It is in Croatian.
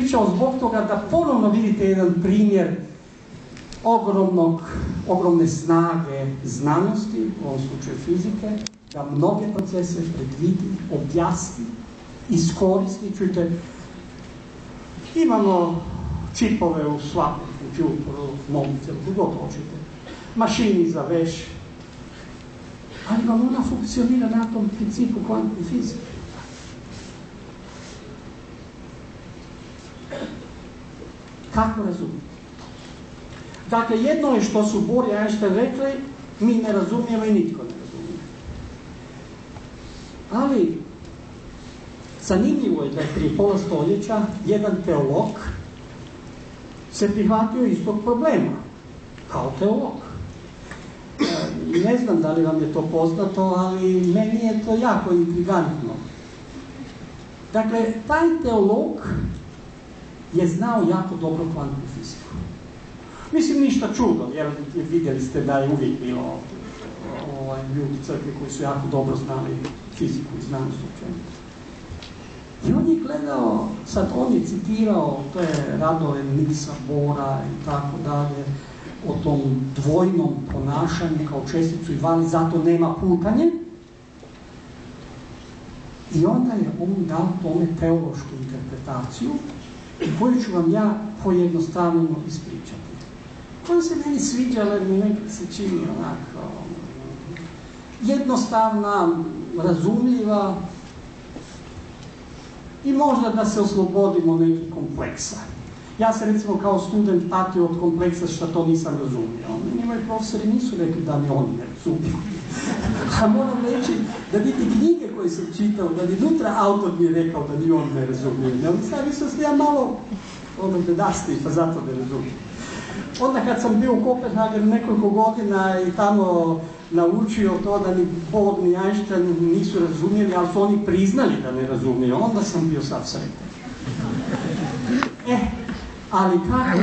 ispričao zbog toga da ponovno vidite jedan primjer ogromne snage znanosti, u ovom slučaju fizike, da mnoge procese predvidi, objasni, iskoristi. Čujte, imamo čipove u svakom kompjutoru, mobitel, kako god hoćete, mašini za veš, ali vam ona funkcionira na tom principu kvantne fizike. Kako razumijete? Dakle, jedno je što su Bohr i Einstein rekli, mi ne razumijemo i nitko ne razumije. Ali, zanimljivo je da je prije pola stoljeća jedan teolog se prihvatio istog problema, kao teolog. Ne znam da li vam je to poznato, ali meni je to jako intrigantno. Dakle, taj teolog je znao jako dobro kvantnu fiziku. Mislim, ništa čudo, jer vidjeli ste da je uvijek bilo ljudi crkve koji su jako dobro znali fiziku i znanost općenito. I on je gledao, sad on je citirao, to je radove Nilsa Bohra i tako dalje, o tom dvojnom ponašanju kao česticu i vali, zato nema putanje. I onda je on dao tome teološku interpretaciju koju ću vam ja pojednostavljeno ispričati. Koja se meni sviđala jer mi nekad se čini onako jednostavna, razumljiva i možda da se oslobodimo nekih kompleksa. Ja se recimo kao student patio od kompleksa što to nisam razumio. Meni moji profesori nisu rekli da mi oni ne razumiju. A moram reći da niti knjige koje sam čitao, da ni unutra autor mi je rekao da ni on ne razumije. Mislim sam ja malo bedastiji, pa zato ne razumijem. Onda kad sam bio u Kopenhagenu nekoliko godina i tamo naučio to da ni Bohr ni Einstein nisu razumjeli, ali su oni priznali da ne razumiju, onda sam bio sav sretan. Ali kako